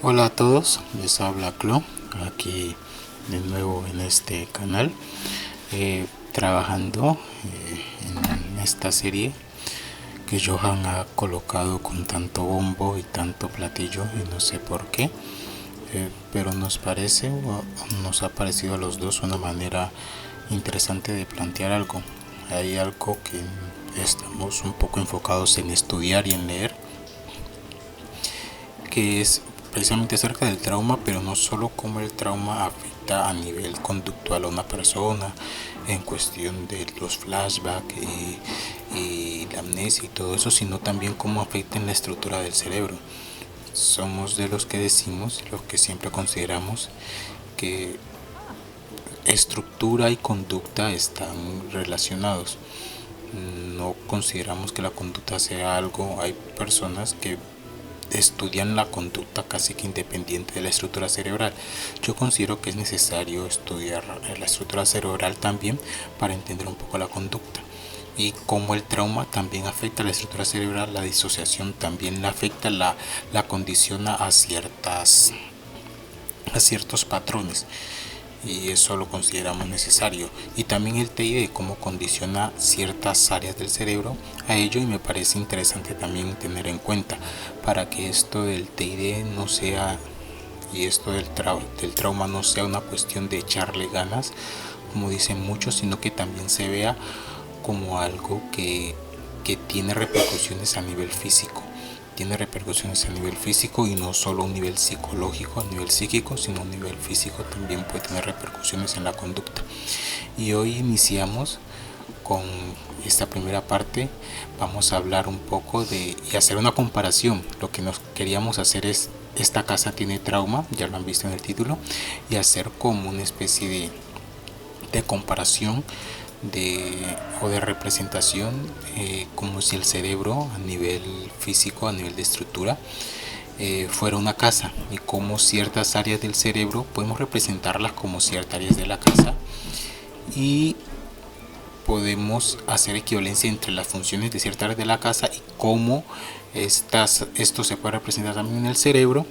Hola a todos, les habla Clo, aquí de nuevo en este canal, trabajando en esta serie que Johan ha colocado con tanto bombo y tanto platillo y no sé por qué, pero nos parece o nos ha parecido a los dos una manera interesante de plantear algo. Hay algo que estamos un poco enfocados en estudiar y en leer, que es precisamente acerca del trauma, pero no solo cómo el trauma afecta a nivel conductual a una persona en cuestión de los flashbacks y la amnesia y todo eso, sino también cómo afecta en la estructura del cerebro. Somos de los que decimos, los que siempre consideramos que estructura y conducta están relacionados. No consideramos que la conducta sea algo. Hay personas que estudian la conducta casi que independiente de la estructura cerebral. Yo considero que es necesario estudiar la estructura cerebral también para entender un poco la conducta y cómo el trauma también afecta la estructura cerebral, la disociación también la afecta, la condiciona a ciertos patrones, y eso lo consideramos necesario. Y también el TID, cómo condiciona ciertas áreas del cerebro a ello, y me parece interesante también tener en cuenta para que esto del TID no sea, y esto del trauma no sea una cuestión de echarle ganas, como dicen muchos, sino que también se vea como algo que tiene repercusiones a nivel físico. Tiene repercusiones a nivel físico y no solo a un nivel psicológico, a nivel psíquico, sino a un nivel físico también puede tener repercusiones en la conducta. Y hoy iniciamos con esta primera parte. Vamos a hablar un poco y hacer una comparación. Lo que nos queríamos hacer es: esta casa tiene trauma, ya lo han visto en el título, y hacer como una especie de comparación o de representación, como si el cerebro a nivel físico, a nivel de estructura, fuera una casa, y como ciertas áreas del cerebro podemos representarlas como ciertas áreas de la casa, y podemos hacer equivalencia entre las funciones de ciertas áreas de la casa y cómo esto se puede representar también en el cerebro,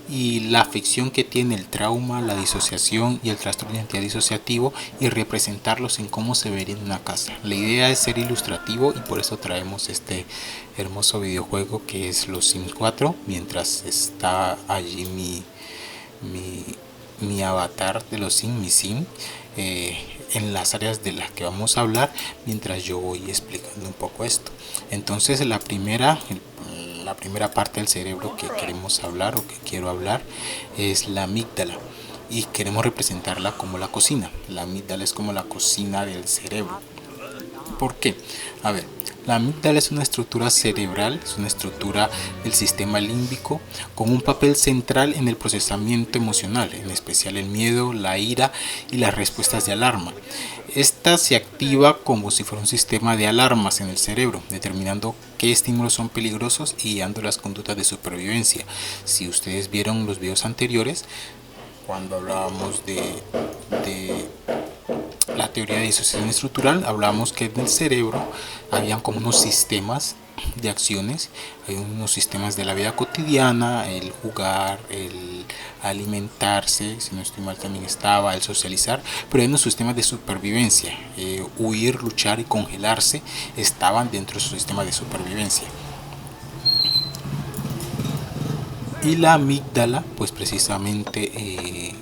y la afección que tiene el trauma, la disociación y el trastorno de identidad disociativo, y representarlos en cómo se vería en una casa. La idea es ser ilustrativo, y por eso traemos este hermoso videojuego que es Los Sims 4, mientras está allí mi avatar de los Sims, mi Sim, en las áreas de las que vamos a hablar mientras yo voy explicando un poco esto. Entonces la primera parte del cerebro que queremos hablar o que quiero hablar es la amígdala, y queremos representarla como la cocina. La amígdala es como la cocina del cerebro. ¿Por qué? A ver, la amígdala es una estructura cerebral, es una estructura del sistema límbico con un papel central en el procesamiento emocional, en especial el miedo, la ira y las respuestas de alarma. Esta se activa como si fuera un sistema de alarmas en el cerebro, determinando qué estímulos son peligrosos y guiando las conductas de supervivencia. Si ustedes vieron los videos anteriores, cuando hablábamos de la teoría de disociación estructural, hablamos que en el cerebro habían como unos sistemas de acciones. Hay unos sistemas de la vida cotidiana: el jugar, el alimentarse, si no estoy mal también estaba el socializar, pero hay unos sistemas de supervivencia: huir, luchar y congelarse estaban dentro de su sistema de supervivencia. Y la amígdala, pues precisamente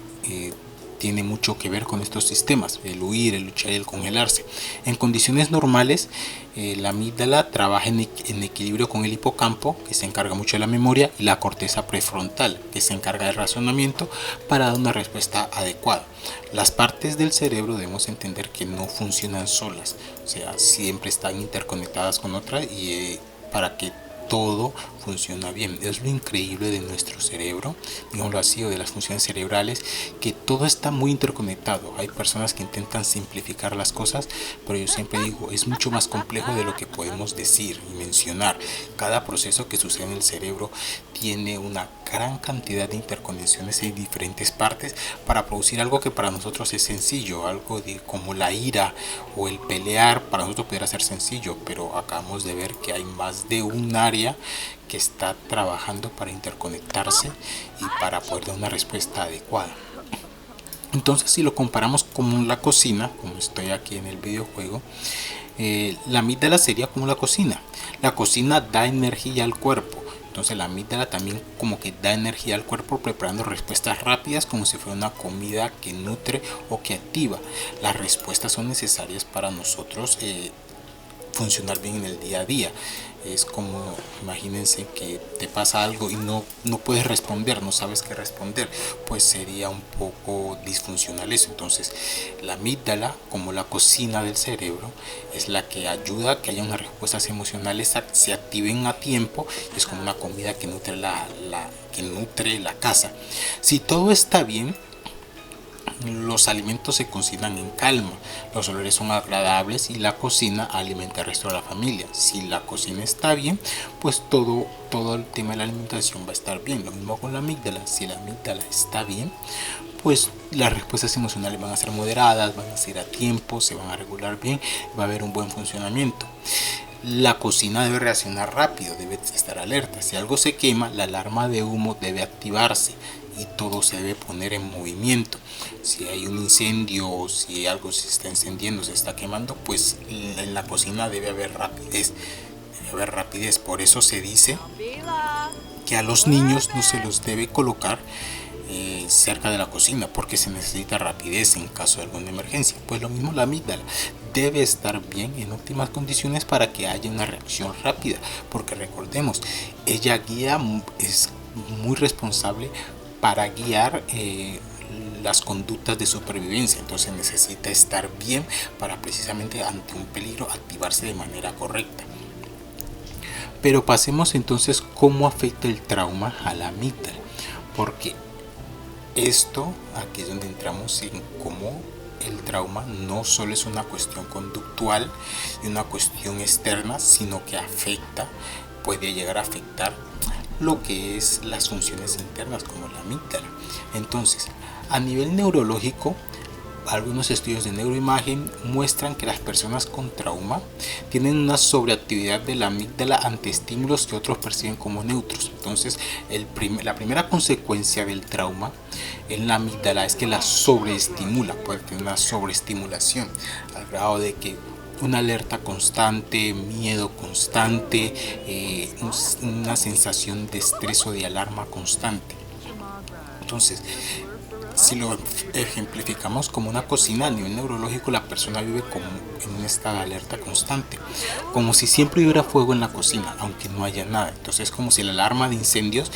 tiene mucho que ver con estos sistemas: el huir, el luchar y el congelarse. En condiciones normales, la amígdala trabaja en equilibrio con el hipocampo, que se encarga mucho de la memoria, y la corteza prefrontal, que se encarga del razonamiento para dar una respuesta adecuada. Las partes del cerebro debemos entender que no funcionan solas, o sea, siempre están interconectadas con otras, y para que todo funciona bien. Es lo increíble de nuestro cerebro, digámoslo así, o de las funciones cerebrales, que todo está muy interconectado. Hay personas que intentan simplificar las cosas, pero yo siempre digo, es mucho más complejo de lo que podemos decir y mencionar. Cada proceso que sucede en el cerebro tiene una gran cantidad de interconexiones en diferentes partes para producir algo que para nosotros es sencillo, algo como la ira o el pelear. Para nosotros pudiera ser sencillo, pero acabamos de ver que hay más de un área que está trabajando para interconectarse y para poder dar una respuesta adecuada. Entonces, si lo comparamos con la cocina, como estoy aquí en el videojuego, la amígdala sería como la cocina. La cocina da energía al cuerpo. Entonces la amígdala también como que da energía al cuerpo preparando respuestas rápidas como si fuera una comida que nutre o que activa. Las respuestas son necesarias para nosotros funcionar bien en el día a día. Es como, imagínense que te pasa algo y no puedes responder, no sabes qué responder, pues sería un poco disfuncional eso. Entonces la amígdala, como la cocina del cerebro, es la que ayuda a que haya unas respuestas emocionales se activen a tiempo. Es como una comida que nutre la casa. Si todo está bien, los alimentos se cocinan en calma, los olores son agradables y la cocina alimenta al resto de la familia. Si la cocina está bien, pues todo el tema de la alimentación va a estar bien. Lo mismo con la amígdala. Si la amígdala está bien, pues las respuestas emocionales van a ser moderadas, van a ser a tiempo, se van a regular bien, va a haber un buen funcionamiento. La cocina debe reaccionar rápido, debe estar alerta. Si algo se quema, la alarma de humo debe activarse y todo se debe poner en movimiento. Si hay un incendio o si algo se está encendiendo, se está quemando, pues en la cocina debe haber rapidez. Por eso se dice que a los niños no se los debe colocar cerca de la cocina porque se necesita rapidez en caso de alguna emergencia. Pues lo mismo la amígdala debe estar bien en óptimas condiciones para que haya una reacción rápida, porque recordemos, ella es muy responsable para guiar las conductas de supervivencia. Entonces necesita estar bien para precisamente ante un peligro activarse de manera correcta. Pero pasemos entonces cómo afecta el trauma a la amígdala, porque esto aquí es donde entramos en cómo el trauma no solo es una cuestión conductual y una cuestión externa, sino que puede llegar a afectar lo que es las funciones internas como la amígdala. Entonces, a nivel neurológico, algunos estudios de neuroimagen muestran que las personas con trauma tienen una sobreactividad de la amígdala ante estímulos que otros perciben como neutros. Entonces, la primera consecuencia del trauma en la amígdala es que la sobreestimula, puede tener una sobreestimulación al grado de que una alerta constante, miedo constante, una sensación de estrés o de alarma constante. Entonces, si lo ejemplificamos como una cocina, a nivel neurológico la persona vive como en un estado de alerta constante, como si siempre hubiera fuego en la cocina, aunque no haya nada. Entonces es como si la alarma de incendios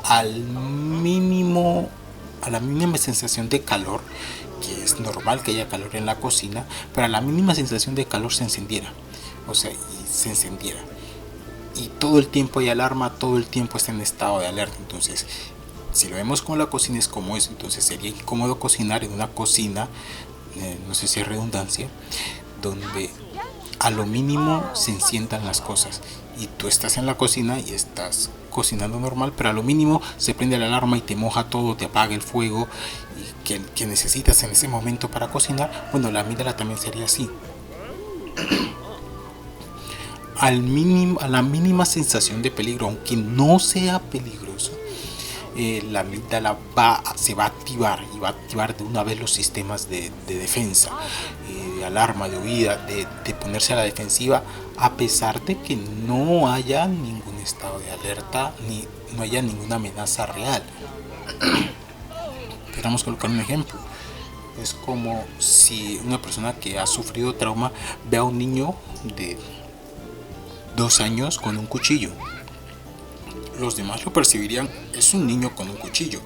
a la mínima sensación de calor, que es normal que haya calor en la cocina, pero a la mínima sensación de calor se encendiera. Y todo el tiempo hay alarma, todo el tiempo está en estado de alerta. Entonces, si lo vemos con la cocina es como eso. Entonces sería incómodo cocinar en una cocina, no sé si es redundancia, donde a lo mínimo se enciendan las cosas y tú estás en la cocina y estás cocinando normal, pero a lo mínimo se prende la alarma y te moja todo, te apaga el fuego y que necesitas en ese momento para cocinar. Bueno, la amígdala también sería así. A la mínima sensación de peligro, aunque no sea peligroso, la amígdala se va a activar y va a activar de una vez los sistemas de defensa, de alarma, de huida, de ponerse a la defensiva, a pesar de que no haya ningún estado de alerta ni no haya ninguna amenaza real. Queramos colocar un ejemplo. Es como si una persona que ha sufrido trauma ve a un niño de 2 años con un cuchillo. Los demás lo percibirían, es un niño con un cuchillo.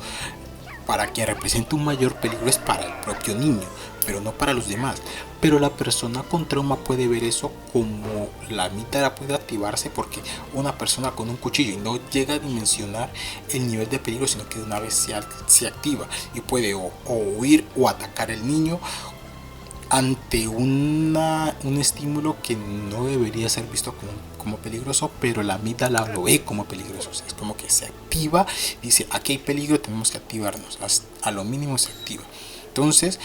Para quien representa un mayor peligro es para el propio niño, pero no para los demás. Pero la persona con trauma puede ver eso como la amígdala puede activarse porque una persona con un cuchillo y no llega a dimensionar el nivel de peligro, sino que de una vez se activa y puede o huir o atacar al niño ante un estímulo que no debería ser visto como peligroso, pero la amígdala lo ve como peligroso. O sea, es como que se activa, dice aquí hay peligro, tenemos que activarnos, a lo mínimo se activa. Entonces,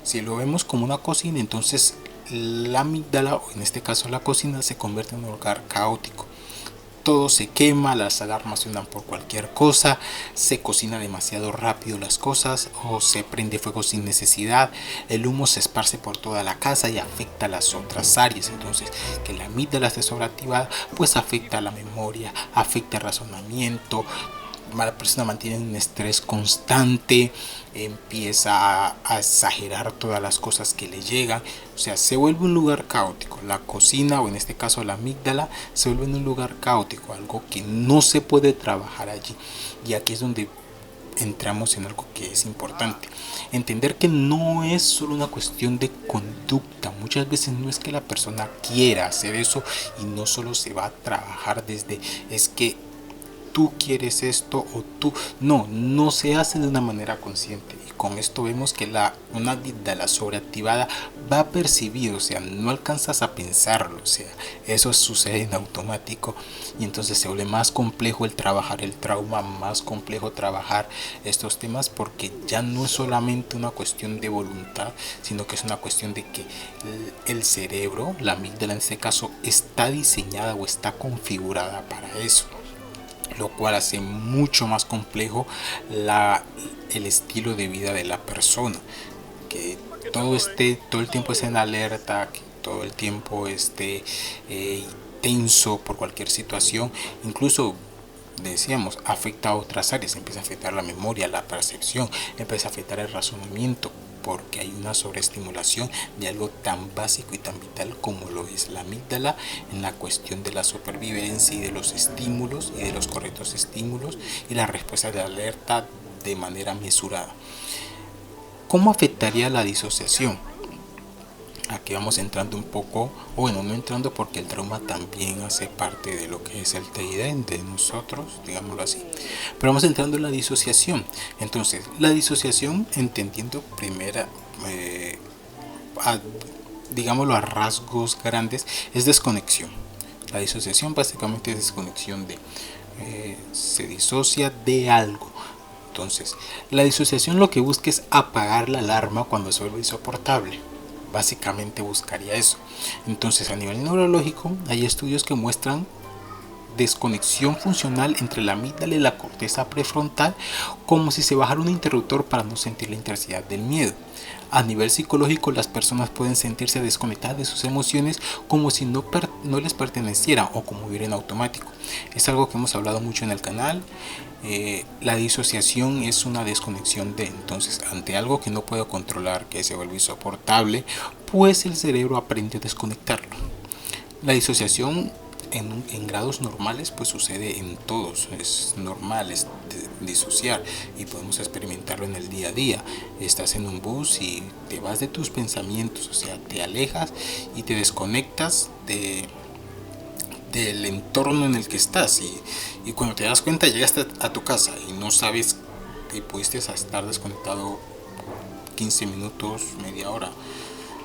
si lo vemos como una cocina, entonces la amígdala, o en este caso la cocina, se convierte en un lugar caótico. todo se quema, las alarmas suenan por cualquier cosa, se cocina demasiado rápido las cosas o se prende fuego sin necesidad, el humo se esparce por toda la casa y afecta a las otras áreas. Entonces, que la amígdala esté sobreactivada, pues afecta a la memoria, afecta el razonamiento, la persona mantiene un estrés constante, empieza a exagerar todas las cosas que le llegan, o sea, se vuelve un lugar caótico. La cocina, o en este caso la amígdala, se vuelve un lugar caótico, algo que no se puede trabajar allí. Y aquí es donde entramos en algo que es importante, entender que no es solo una cuestión de conducta. Muchas veces no es que la persona quiera hacer eso y no solo se va a trabajar desde es que tú quieres esto o tú no se hace de una manera consciente. Y con esto vemos que una amígdala sobreactivada va a percibir, o sea, no alcanzas a pensarlo, o sea, eso sucede en automático y entonces se vuelve más complejo el trabajar el trauma, más complejo trabajar estos temas, porque ya no es solamente una cuestión de voluntad, sino que es una cuestión de que el cerebro, la amígdala en este caso, está diseñada o está configurada para eso, lo cual hace mucho más complejo el estilo de vida de la persona, que todo el tiempo esté en alerta, que todo el tiempo esté tenso por cualquier situación. Incluso decíamos, afecta a otras áreas, empieza a afectar la memoria, la percepción, empieza a afectar el razonamiento, porque hay una sobreestimulación de algo tan básico y tan vital como lo es la amígdala en la cuestión de la supervivencia y de los estímulos y de los correctos estímulos y la respuesta de alerta de manera mesurada. ¿Cómo afectaría la disociación? Aquí vamos entrando un poco, bueno, no entrando porque el trauma también hace parte de lo que es el TID de nosotros, digámoslo así, pero vamos entrando en la disociación. Entonces, la disociación, entendiendo digámoslo a rasgos grandes, es desconexión. La disociación básicamente es desconexión se disocia de algo. Entonces, la disociación lo que busca es apagar la alarma cuando se vuelve insoportable. Básicamente buscaría eso. Entonces, a nivel neurológico hay estudios que muestran desconexión funcional entre la amígdala y la corteza prefrontal, como si se bajara un interruptor para no sentir la intensidad del miedo. A nivel psicológico, las personas pueden sentirse desconectadas de sus emociones como si no les pertenecieran o como vivir en automático. Es algo que hemos hablado mucho en el canal. La disociación es una desconexión entonces, ante algo que no puedo controlar, que se vuelve insoportable, pues el cerebro aprende a desconectarlo. La disociación en grados normales pues sucede en todos, es normal disociar y podemos experimentarlo en el día a día. Estás en un bus y te vas de tus pensamientos, o sea, te alejas y te desconectas del entorno en el que estás y cuando te das cuenta llegaste a tu casa y no sabes que pudiste estar desconectado 15 minutos, media hora,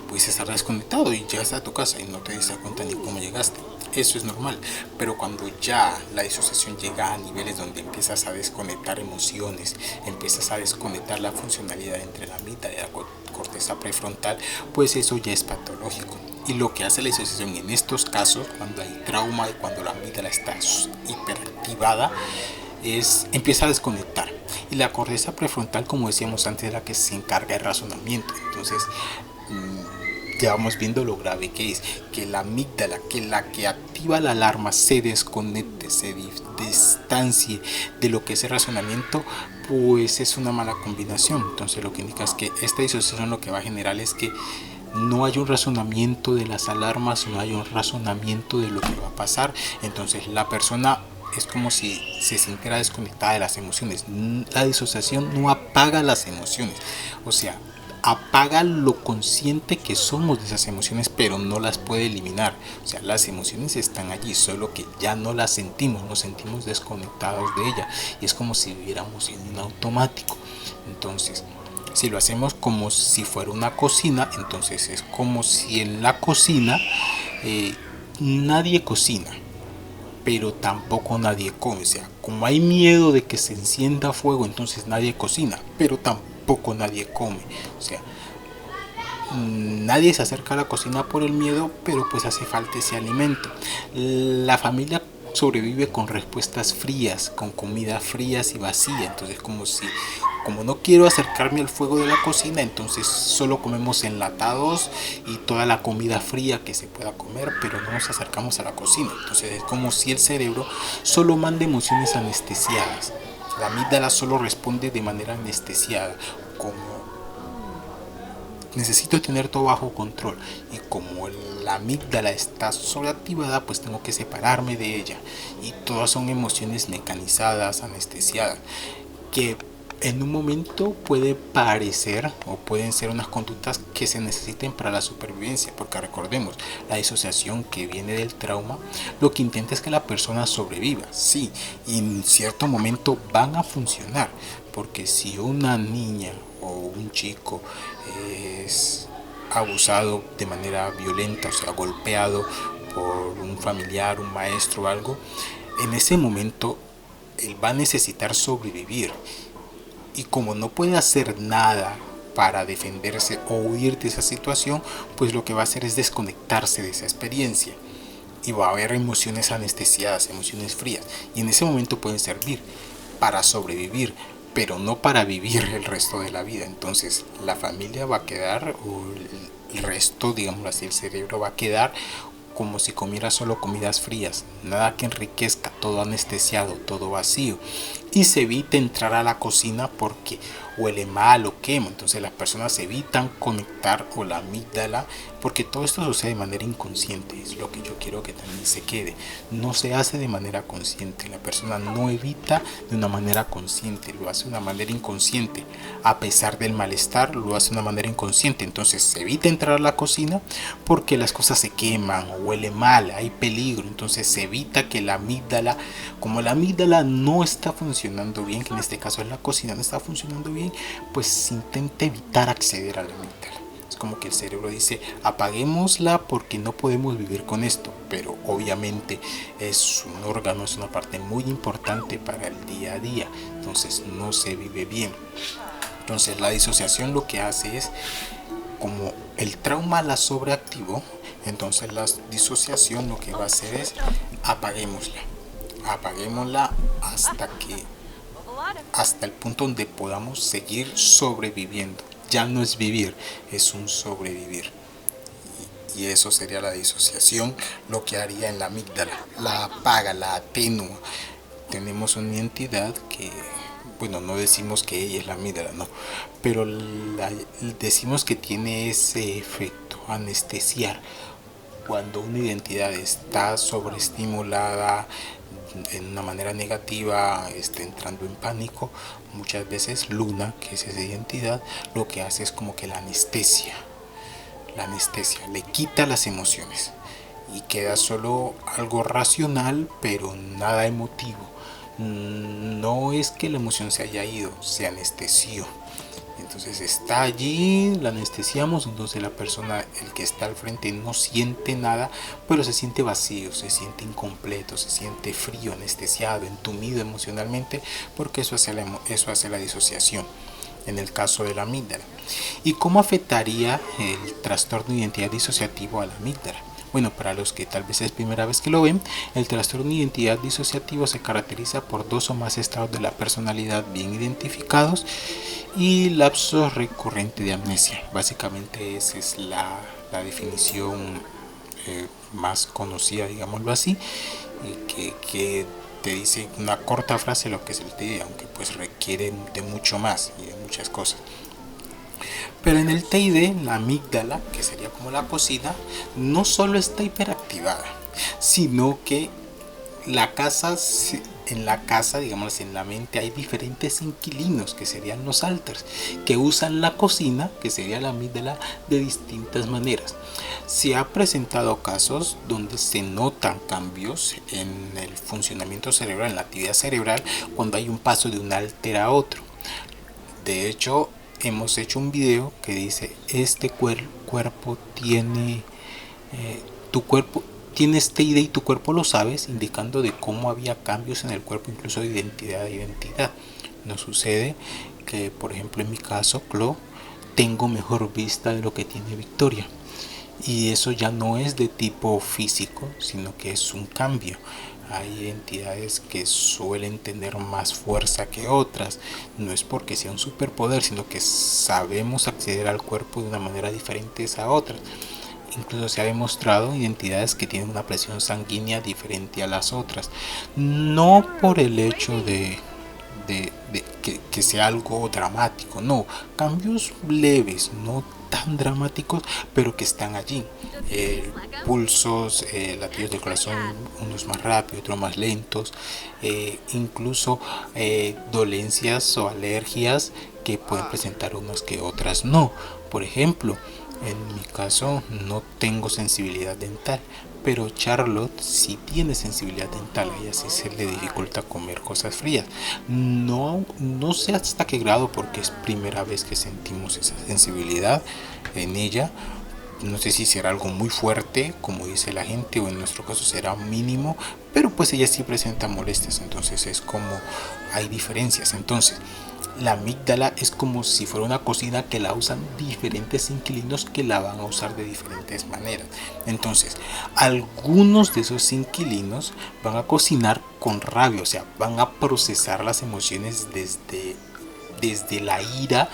pudiste estar desconectado y llegaste a tu casa y no te diste cuenta ni cómo llegaste. Eso es normal, pero cuando ya la disociación llega a niveles donde empiezas a desconectar emociones, empiezas a desconectar la funcionalidad entre la amígdala y la corteza prefrontal, pues eso ya es patológico. Y lo que hace la disociación en estos casos, cuando hay trauma y cuando la amígdala está hiperactivada, empieza a desconectar. Y la corteza prefrontal, como decíamos antes, es la que se encarga del razonamiento. Entonces, ya vamos viendo lo grave que es que la amígdala, que la que activa la alarma, se desconecte, se distancie de lo que es el razonamiento, pues es una mala combinación. Entonces lo que indica es que esta disociación lo que va a generar es que no hay un razonamiento de las alarmas, no hay un razonamiento de lo que va a pasar. Entonces la persona es como si se sintiera desconectada de las emociones. La disociación no apaga las emociones, o sea, apaga lo consciente que somos de esas emociones, pero no las puede eliminar. O sea, las emociones están allí, solo que ya no las sentimos, nos sentimos desconectados de ellas y es como si viviéramos en un automático. Entonces, si lo hacemos como si fuera una cocina, entonces es como si en la cocina nadie cocina, pero tampoco nadie come. O sea, como hay miedo de que se encienda fuego, entonces nadie cocina, pero tampoco nadie come. O sea, nadie se acerca a la cocina por el miedo, pero pues hace falta ese alimento. La familia sobrevive con respuestas frías, con comida frías y vacía. Entonces como no quiero acercarme al fuego de la cocina, entonces solo comemos enlatados y toda la comida fría que se pueda comer, pero no nos acercamos a la cocina. Entonces es como si el cerebro solo manda emociones anestesiadas. La amígdala solo responde de manera anestesiada, como necesito tener todo bajo control, y como la amígdala está sobreactivada, pues tengo que separarme de ella, y todas son emociones mecanizadas, anestesiadas, que en un momento puede parecer o pueden ser unas conductas que se necesiten para la supervivencia, porque recordemos, la disociación que viene del trauma lo que intenta es que la persona sobreviva, sí, y en cierto momento van a funcionar, porque si una niña o un chico es abusado de manera violenta, o sea, golpeado por un familiar, un maestro o algo, en ese momento él va a necesitar sobrevivir, y como no puede hacer nada para defenderse o huir de esa situación, pues lo que va a hacer es desconectarse de esa experiencia, y va a haber emociones anestesiadas, emociones frías, y en ese momento pueden servir para sobrevivir, pero no para vivir el resto de la vida. Entonces la familia va a quedar, o el resto, digamos así, el cerebro va a quedar como si comiera solo comidas frías, nada que enriquezca, todo anestesiado, todo vacío. Y se evita entrar a la cocina porque huele mal o quema. Entonces las personas evitan conectar, o la amígdala, porque todo esto sucede de manera inconsciente, es lo que yo quiero que también se quede. No se hace de manera consciente, la persona no evita de una manera consciente, lo hace de una manera inconsciente. A pesar del malestar, lo hace de una manera inconsciente. Entonces se evita entrar a la cocina porque las cosas se queman o huele mal, hay peligro. Entonces se evita que la amígdala, como la amígdala no está funcionando bien, que en este caso es la cocina, no está funcionando bien, pues se intenta evitar acceder a la amígdala. Es como que el cerebro dice, apaguémosla porque no podemos vivir con esto, pero obviamente es un órgano, es una parte muy importante para el día a día, entonces no se vive bien. Entonces la disociación lo que hace es, como el trauma la sobreactivó, entonces la disociación lo que va a hacer es apaguémosla hasta el punto donde podamos seguir sobreviviendo. Ya no es vivir, es un sobrevivir. Y eso sería la disociación, lo que haría en la amígdala. La apaga, la atenúa. Tenemos una entidad que, bueno, no decimos que ella es la amígdala, no, pero decimos que tiene ese efecto, anestesiar. Cuando una identidad está sobreestimulada en una manera negativa, está entrando en pánico, muchas veces Luna, que es esa identidad, lo que hace es como que la anestesia, le quita las emociones y queda solo algo racional, pero nada emotivo. No es que la emoción se haya ido, se anestesió. Entonces está allí, la anestesiamos, entonces la persona, el que está al frente, no siente nada, pero se siente vacío, se siente incompleto, se siente frío, anestesiado, entumido emocionalmente, porque eso hace la disociación en el caso de la amígdala. ¿Y cómo afectaría el trastorno de identidad disociativo a la amígdala? Bueno, para los que tal vez es primera vez que lo ven, el trastorno de identidad disociativo se caracteriza por 2 o más estados de la personalidad bien identificados y lapsos recurrentes de amnesia. Básicamente esa es la definición más conocida, digámoslo así, que te dice una corta frase lo que es el TID, aunque pues requiere de mucho más y de muchas cosas. Pero en el TID, la amígdala, que sería como la cocina, no solo está hiperactivada, sino que en la casa, digamos, en la mente hay diferentes inquilinos, que serían los alters, que usan la cocina, que sería la amígdala, de distintas maneras. Se ha presentado casos donde se notan cambios en el funcionamiento cerebral, en la actividad cerebral, cuando hay un paso de un alter a otro. De hecho, hemos hecho un video que dice, este cuerpo tiene, tu cuerpo tiene este ID y tu cuerpo lo sabes, indicando de cómo había cambios en el cuerpo, incluso de identidad a identidad. Nos sucede que, por ejemplo, en mi caso, Clo, tengo mejor vista de lo que tiene Victoria. Y eso ya no es de tipo físico, sino que es un cambio. Hay entidades que suelen tener más fuerza que otras. No es porque sea un superpoder, sino que sabemos acceder al cuerpo de una manera diferente a otras. Incluso se ha demostrado identidades que tienen una presión sanguínea diferente a las otras. No por el hecho que sea algo dramático, no, cambios leves, no tan dramáticos, pero que están allí. Pulsos, latidos del corazón, unos más rápidos, otros más lentos, incluso dolencias o alergias que pueden presentar unas que otras no. Por ejemplo, en mi caso no tengo sensibilidad dental, pero Charlotte sí tiene sensibilidad dental, a ella sí se le dificulta comer cosas frías. No sé hasta qué grado, porque es primera vez que sentimos esa sensibilidad en ella. No sé si será algo muy fuerte, como dice la gente, o en nuestro caso será mínimo, pero pues ella sí presenta molestias, entonces es como hay diferencias. Entonces, la amígdala es como si fuera una cocina que la usan diferentes inquilinos que la van a usar de diferentes maneras. Entonces, algunos de esos inquilinos van a cocinar con rabia, o sea, van a procesar las emociones desde la ira,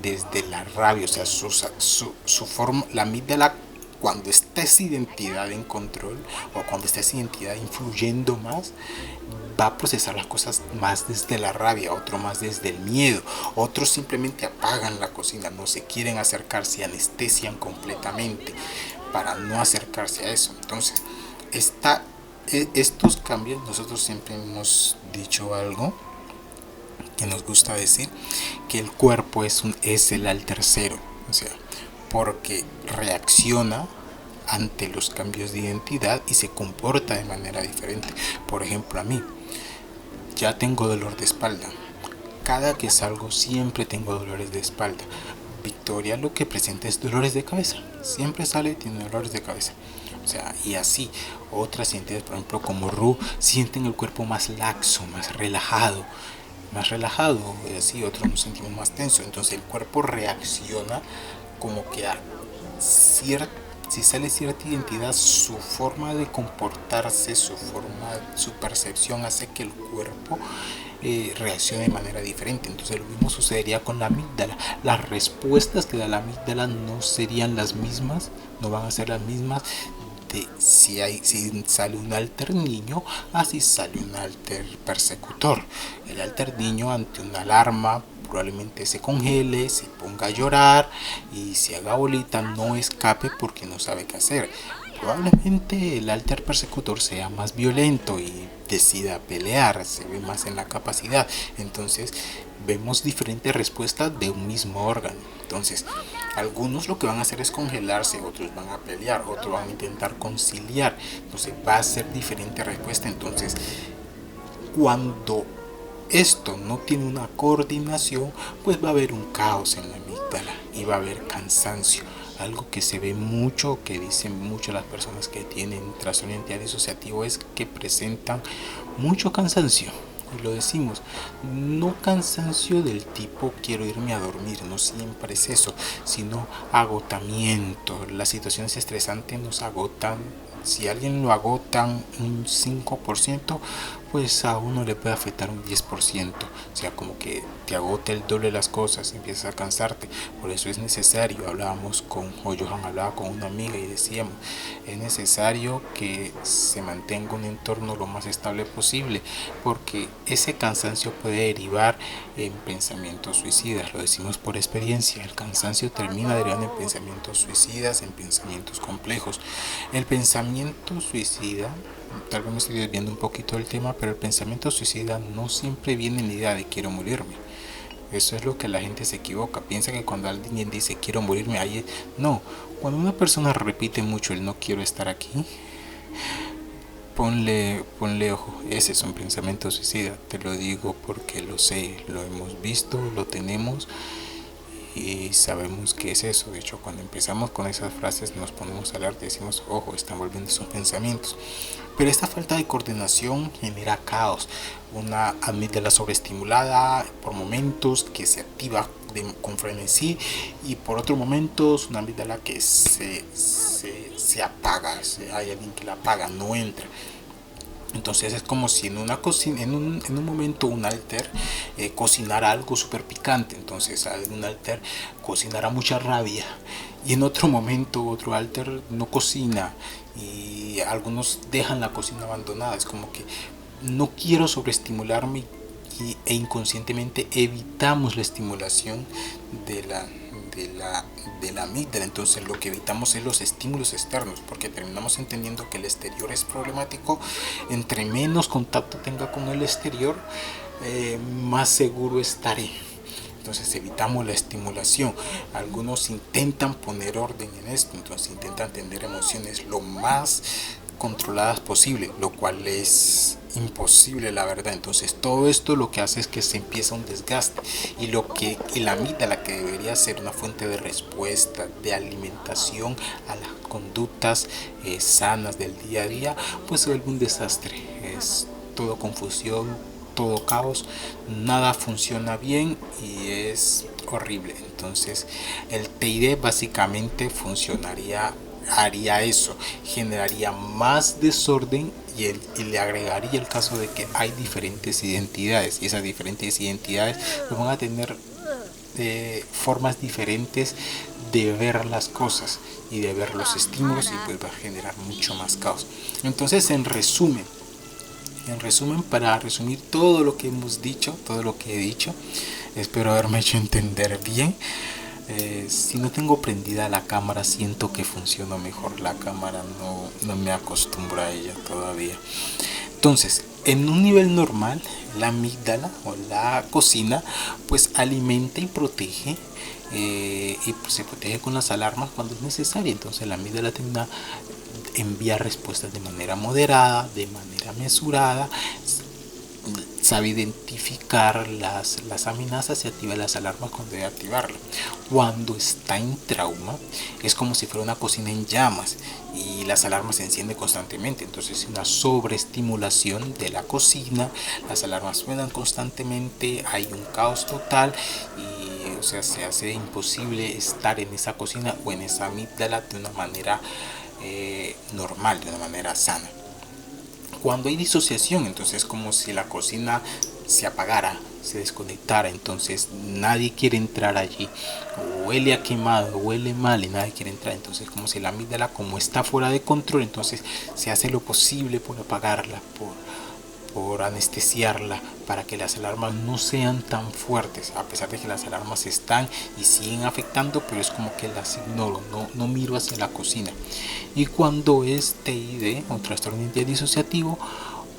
desde la rabia, o sea, su forma, la amígdala cuando está esa identidad en control o cuando está esa identidad influyendo más, va a procesar las cosas más desde la rabia, otro más desde el miedo, otros simplemente apagan la cocina, no se quieren acercar, se anestesian completamente para no acercarse a eso. Entonces, estos cambios, nosotros siempre hemos dicho algo que nos gusta decir, que el cuerpo es el alter cero, o sea, porque reacciona ante los cambios de identidad y se comporta de manera diferente. Por ejemplo, a mí ya tengo dolor de espalda. Cada que salgo siempre tengo dolores de espalda. Victoria lo que presenta es dolores de cabeza. Siempre sale y tiene dolores de cabeza. O sea, y así. Otras entidades, por ejemplo, como Ru, sienten el cuerpo más laxo, más relajado. Más relajado, y así otros nos sentimos más tenso. Entonces el cuerpo reacciona como que a cierta, si sale cierta identidad, su forma de comportarse, su percepción hace que el cuerpo reaccione de manera diferente. Entonces lo mismo sucedería con la amígdala. Las respuestas que da la amígdala no serían las mismas, no van a ser las mismas de si sale un alter niño, así sale un alter persecutor. El alter niño ante una alarma probablemente se congele, se ponga a llorar y se haga bolita, no escape porque no sabe qué hacer. Probablemente el alter persecutor sea más violento y decida pelear, se ve más en la capacidad. Entonces vemos diferentes respuestas de un mismo órgano. Entonces, algunos lo que van a hacer es congelarse, otros van a pelear, otros van a intentar conciliar. Entonces va a ser diferente respuesta. Entonces, cuando esto no tiene una coordinación, pues va a haber un caos en la amígdala y va a haber cansancio. Algo que se ve mucho, que dicen mucho las personas que tienen trastorno de identidad disociativo, es que presentan mucho cansancio. Y lo decimos, no cansancio del tipo quiero irme a dormir, no siempre es eso, sino agotamiento. Las situaciones estresantes nos agotan. Si alguien lo agotan un 5%, pues a uno le puede afectar un 10%. O sea, como que te agota el doble de las cosas, empiezas a cansarte. Por eso es necesario, hablábamos con, o Johan hablaba con una amiga y decíamos, es necesario que se mantenga un entorno lo más estable posible, porque ese cansancio puede derivar en pensamientos suicidas. Lo decimos por experiencia, el cansancio termina derivando en pensamientos suicidas, en pensamientos complejos. El pensamiento suicida, tal vez me estoy desviando un poquito del tema, pero el pensamiento suicida no siempre viene en la idea de quiero morirme. Eso es lo que la gente se equivoca. Piensa que cuando alguien dice quiero morirme, ahí no. Cuando una persona repite mucho el no quiero estar aquí, ponle ojo. Ese es un pensamiento suicida. Te lo digo porque lo sé, lo hemos visto, lo tenemos y sabemos que es eso. De hecho, cuando empezamos con esas frases nos ponemos a hablar y decimos, ojo, están volviendo esos pensamientos. Pero esta falta de coordinación genera caos, una amígdala sobreestimulada por momentos que se activa con frenesí y por otros momentos una amígdala que se apaga, hay alguien que la apaga, no entra. Entonces es como si en una cocina, en un momento un alter cocinara algo súper picante, entonces un alter cocinara mucha rabia, y en otro momento otro alter no cocina, y algunos dejan la cocina abandonada. Es como que no quiero sobreestimularme, e inconscientemente evitamos la estimulación de la, de la, de la amígdala. Entonces lo que evitamos es los estímulos externos, porque terminamos entendiendo que el exterior es problemático. Entre menos contacto tenga con el exterior, más seguro estaré. Entonces evitamos la estimulación. Algunos intentan poner orden en esto, entonces intentan tener emociones lo más controladas posible, lo cual es imposible, la verdad. Entonces todo esto lo que hace es que se empieza un desgaste, y la amígdala, que debería ser una fuente de respuesta, de alimentación a las conductas sanas del día a día, pues se vuelve un desastre. Es todo confusión, todo caos, nada funciona bien y es horrible. Entonces el TID básicamente haría eso, generaría más desorden, y le agregaría el caso de que hay diferentes identidades, y esas diferentes identidades pues van a tener formas diferentes de ver las cosas y de ver los estímulos, y pues va a generar mucho más caos. Entonces, en resumen, para resumir todo lo que hemos dicho, todo lo que he dicho, espero haberme hecho entender bien. Si no tengo prendida la cámara, siento que funciona mejor. La cámara no me acostumbro a ella todavía. Entonces, en un nivel normal, la amígdala o la cocina pues alimenta y protege, y pues se protege con las alarmas cuando es necesario. Entonces la amígdala envía respuestas de manera moderada, de manera mesurada, sabe identificar las amenazas y activa las alarmas cuando debe activarla. Cuando está en trauma, es como si fuera una cocina en llamas y las alarmas se encienden constantemente. Entonces, una sobreestimulación de la cocina, las alarmas suenan constantemente, hay un caos total, y o sea, se hace imposible estar en esa cocina o en esa amígdala de una manera normal, de una manera sana. Cuando hay disociación, entonces es como si la cocina se apagara, se desconectara. Entonces nadie quiere entrar allí, huele a quemado, huele mal y nadie quiere entrar. Entonces como si la amígdala, como está fuera de control, entonces se hace lo posible por apagarla, por anestesiarla, para que las alarmas no sean tan fuertes, a pesar de que las alarmas están y siguen afectando, pero es como que las ignoro, no miro hacia la cocina. Y cuando es TID o trastorno de identidad disociativo,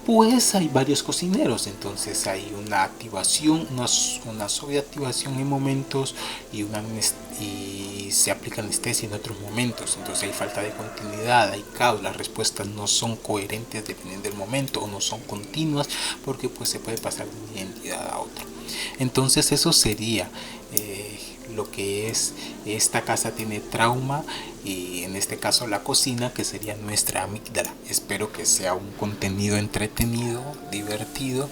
pues hay varios cocineros. Entonces hay una activación, una sobreactivación en momentos, y se aplica anestesia en otros momentos. Entonces hay falta de continuidad, hay caos, las respuestas no son coherentes dependiendo del momento, o no son continuas, porque pues se puede pasar de una identidad a otra. Entonces eso sería lo que es: esta casa tiene trauma, y en este caso la cocina, que sería nuestra amígdala. Espero que sea un contenido entretenido, divertido,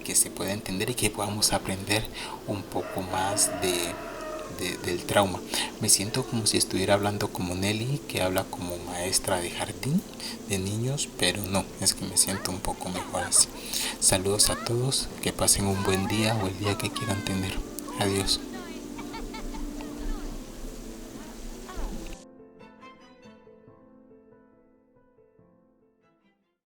que se pueda entender y que podamos aprender un poco más del trauma. Me siento como si estuviera hablando como Nelly, que habla como maestra de jardín de niños, pero no, es que me siento un poco mejor así. Saludos a todos, que pasen un buen día o el día que quieran tener. Adiós.